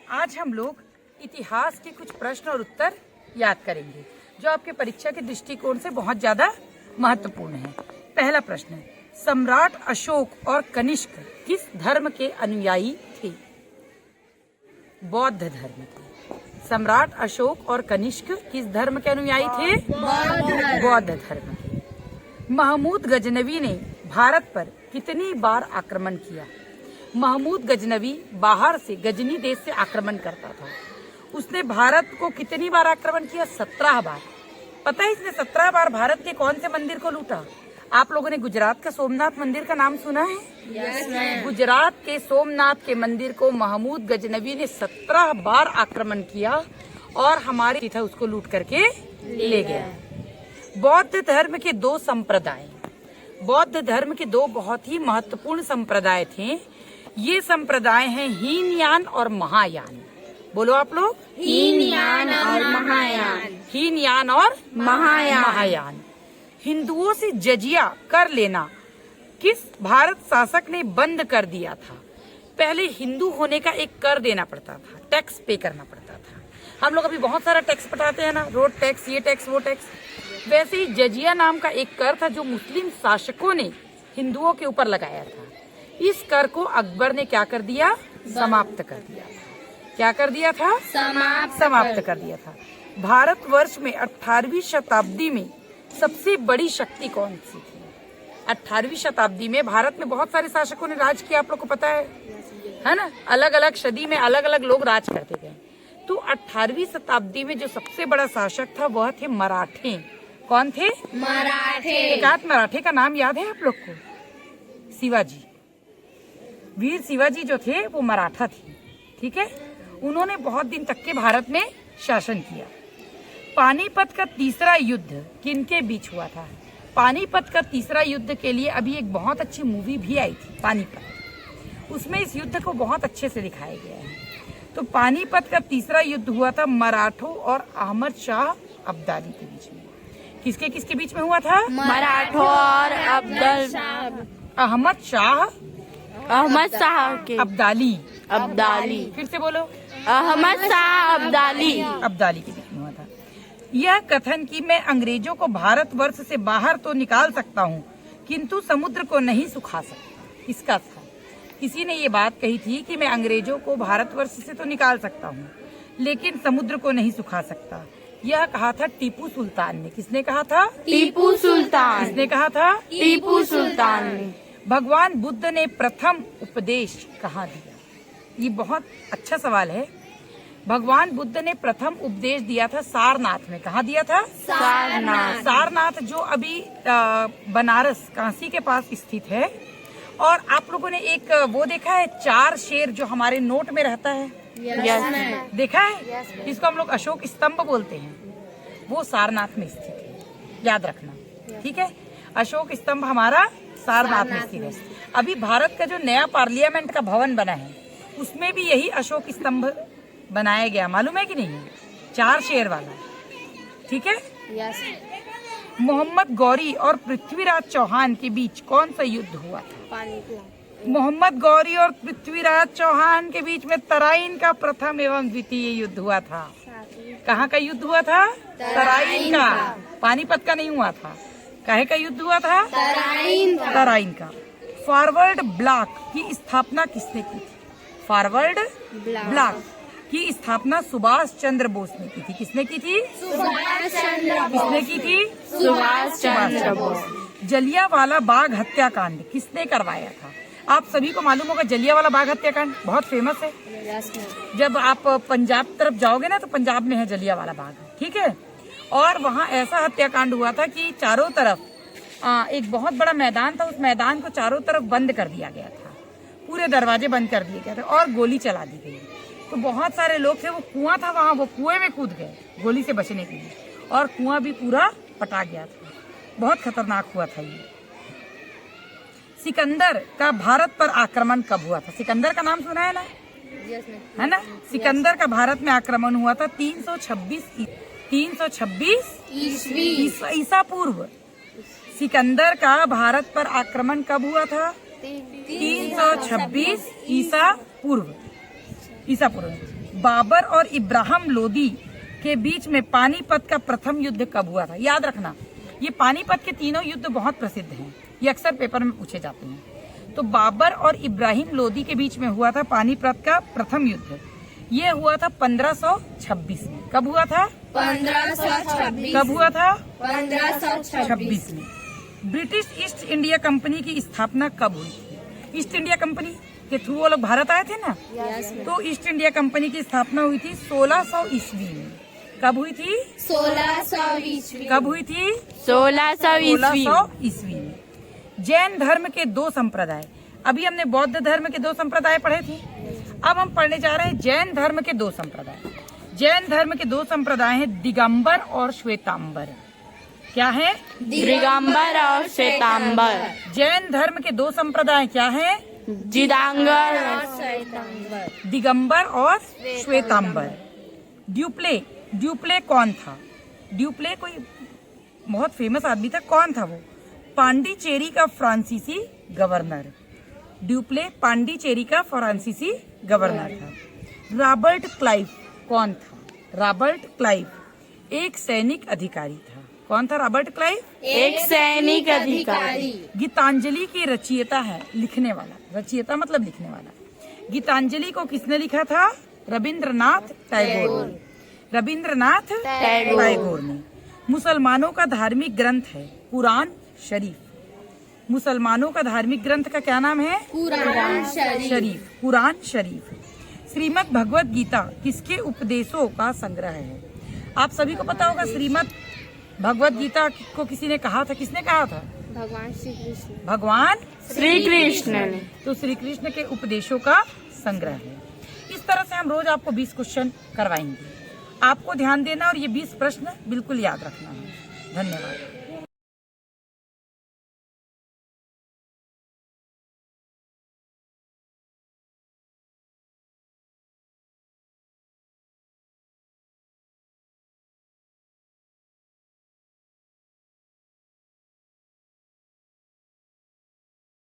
आज हम लोग इतिहास के कुछ प्रश्न और उत्तर याद करेंगे जो आपके परीक्षा के दृष्टिकोण से बहुत ज्यादा महत्वपूर्ण है। पहला प्रश्न है, सम्राट अशोक और कनिष्क किस धर्म के अनुयायी थे? बौद्ध धर्म के। सम्राट अशोक और कनिष्क किस धर्म के अनुयायी थे? बौद्ध धर्म के। महमूद गजनवी ने भारत पर कितनी बार आक्रमण किया? महमूद गजनवी बाहर से गजनी देश से आक्रमण करता था। उसने भारत को कितनी बार आक्रमण किया? 17 बार। पता है इसने 17 बार भारत के कौन से मंदिर को लूटा? आप लोगों ने गुजरात का सोमनाथ मंदिर का नाम सुना है? yes, गुजरात के सोमनाथ के मंदिर को महमूद गजनवी ने 17 बार आक्रमण किया और हमारे था उसको लूट करके ले गया। बौद्ध धर्म के दो संप्रदाय, बौद्ध धर्म के दो बहुत ही महत्वपूर्ण संप्रदाय थे। ये संप्रदाय हैं हीनयान और महायान। बोलो आप लोग। हीनयान और महायान। हीनयान और महायान। हिंदुओं से जजिया कर लेना किस भारत शासक ने बंद कर दिया था? पहले हिंदू होने का एक कर देना पड़ता था, टैक्स पे करना पड़ता था। हम लोग अभी बहुत सारा टैक्स पटाते हैं ना, रोड टैक्स, ये टैक्स, वो टैक्स। वैसे ही जजिया नाम का एक कर था जो मुस्लिम शासकों ने हिंदुओं के ऊपर लगाया था। इस कर को अकबर ने क्या कर दिया? समाप्त कर दिया था। क्या कर दिया था? समाप्त कर दिया था। भारतवर्ष में 18वीं शताब्दी में सबसे बड़ी शक्ति कौन सी थी? 18वीं शताब्दी में भारत में बहुत सारे शासकों ने राज किया, आप लोग को पता है ना? अलग अलग सदी में अलग अलग लोग राज करते थे। तो 18वीं शताब्दी में जो सबसे बड़ा शासक था वह थे मराठे। कौन थे? मराठे। एक आध मराठे का नाम याद है आप लोग को? शिवाजी। वीर शिवाजी जो थे वो मराठा थे, ठीक है। उन्होंने बहुत दिन तक के भारत में शासन किया। पानीपत का तीसरा युद्ध किनके बीच हुआ था? पानीपत का तीसरा युद्ध के लिए अभी एक बहुत अच्छी मूवी भी आई थी, पानीपत। उसमें इस युद्ध को बहुत अच्छे से दिखाया गया है। तो पानीपत का तीसरा युद्ध हुआ था मराठों और अहमद शाह अब्दाली के बीच में। किसके किसके बीच में हुआ था? मराठों और अहमद शाह के अब्दाली। फिर से बोलो। अहमद शाह अब्दाली के बीच में हुआ था। यह कथन कि मैं अंग्रेजों को भारतवर्ष से बाहर तो निकाल सकता हूँ किंतु समुद्र को नहीं सुखा सकता, किसका था? किसी ने ये बात कही थी कि मैं अंग्रेजों को भारतवर्ष से तो निकाल सकता हूँ लेकिन समुद्र को नहीं सुखा सकता। यह कहा था टीपू सुल्तान ने। किसने कहा था? टीपू सुल्तान। किसने कहा था? टीपू सुल्तान ने। भगवान बुद्ध ने प्रथम उपदेश कहाँ दिया? ये बहुत अच्छा सवाल है। भगवान बुद्ध ने प्रथम उपदेश दिया था सारनाथ में। कहाँ दिया था? सारनाथ जो अभी बनारस, काशी के पास स्थित है। और आप लोगों ने एक वो देखा है, 4 शेर जो हमारे नोट में रहता है? देखा है? इसको हम लोग अशोक स्तंभ बोलते हैं। वो सारनाथ में स्थित है, याद रखना, ठीक है। अशोक स्तंभ हमारा सारनाथ में स्थित है। अभी भारत का जो नया पार्लियामेंट का भवन बना है उसमें भी यही अशोक स्तंभ बनाया गया, मालूम है कि नहीं? 4 शेर वाला, ठीक है। मोहम्मद गौरी और पृथ्वीराज चौहान के बीच कौन सा युद्ध हुआ था? मोहम्मद गौरी और पृथ्वीराज चौहान के बीच में तराइन का प्रथम एवं द्वितीय युद्ध हुआ था। कहाँ का युद्ध हुआ था? तराइन का। पानीपत का नहीं हुआ था। काहे का युद्ध हुआ था? तराइन का। फॉरवर्ड ब्लॉक की स्थापना किसने की थी? फॉरवर्ड ब्लॉक की स्थापना सुभाष चंद्र बोस ने की थी। किसने की थी? किसने की थी? सुभाष चंद्र बोस। जलियांवाला बाग हत्याकांड किसने करवाया था? आप सभी को मालूम होगा जलियांवाला बाग हत्याकांड बहुत फेमस है। जब आप पंजाब तरफ जाओगे ना तो पंजाब में है जलियांवाला बाग, ठीक है। और वहाँ ऐसा हत्याकांड हुआ था कि चारों तरफ एक बहुत बड़ा मैदान था, उस मैदान को चारों तरफ बंद कर दिया गया था, पूरे दरवाजे बंद कर दिए गए थे और गोली चला दी गई। तो बहुत सारे लोग थे, वो कुआं था वहाँ, वो कुएं में कूद गए गोली से बचने के लिए और कुआं भी पूरा पटा गया था। बहुत खतरनाक हुआ था ये। सिकंदर का भारत पर आक्रमण कब हुआ था? सिकंदर का नाम सुना है ना? है ना? सिकंदर का भारत में आक्रमण हुआ था 326 ईसा पूर्व। सिकंदर का भारत पर आक्रमण कब हुआ था? 326 ईसा पूर्व। बाबर और इब्राहिम लोदी के बीच में पानीपत का प्रथम युद्ध कब हुआ था? याद रखना, ये पानीपत के तीनों युद्ध बहुत प्रसिद्ध हैं, ये अक्सर पेपर में पूछे जाते हैं। तो बाबर और इब्राहिम लोदी के बीच में हुआ था पानीपत का प्रथम युद्ध। ये हुआ था 1526 में। कब हुआ था? 1526। कब हुआ था? 1526 में। ब्रिटिश ईस्ट इंडिया कंपनी की स्थापना कब हुई थी? ईस्ट इंडिया कंपनी के थ्रू वो लोग भारत आए थे ना, तो ईस्ट इंडिया कंपनी की स्थापना हुई थी 1600 ईस्वी में। कब हुई थी? 1600 ईस्वी। कब हुई थी? 1600 ईस्वी। 1600 ईस्वी में। जैन धर्म के दो संप्रदाय, अभी हमने बौद्ध धर्म के दो संप्रदाय पढ़े थे, अब हम पढ़ने जा रहे हैं जैन धर्म के दो संप्रदाय। जैन धर्म के दो संप्रदाय हैं दिगंबर और श्वेतांबर। क्या है? दिगंबर और श्वेतांबर। जैन धर्म के दो संप्रदाय क्या है? जिदांगर और श्वेतांबर। दिगंबर और श्वेतांबर। ड्यूप्ले, ड्यूप्ले कौन था? ड्यूप्ले कोई बहुत फेमस आदमी था, कौन था वो? पांडिचेरी का फ्रांसीसी गवर्नर। ड्यूप्ले पांडिचेरी का फ्रांसीसी गवर्नर था। रॉबर्ट क्लाइव कौन था? रॉबर्ट क्लाइव एक सैनिक अधिकारी था। कौन था रॉबर्ट क्लाइव? एक सैनिक अधिकारी। गीतांजलि की रचयिता है, लिखने वाला। रचयिता मतलब लिखने वाला। गीतांजलि को किसने लिखा था? रविंद्रनाथ टैगोर ने। रविंद्रनाथ टैगोर ने। मुसलमानों का धार्मिक ग्रंथ है कुरान शरीफ। मुसलमानों का धार्मिक ग्रंथ का क्या नाम है? कुरान शरीफ। कुरान शरीफ। श्रीमद् भगवत गीता किसके उपदेशों का संग्रह है? आप सभी को पता होगा श्रीमद् भगवत गीता को किसी ने कहा था, किसने कहा था? भगवान श्री कृष्ण। भगवान श्री कृष्ण ने। तो श्री कृष्ण के उपदेशों का संग्रह है। इस तरह से हम रोज आपको 20 क्वेश्चन करवाएंगे। आपको ध्यान देना और ये 20 प्रश्न बिल्कुल याद रखना है। धन्यवाद।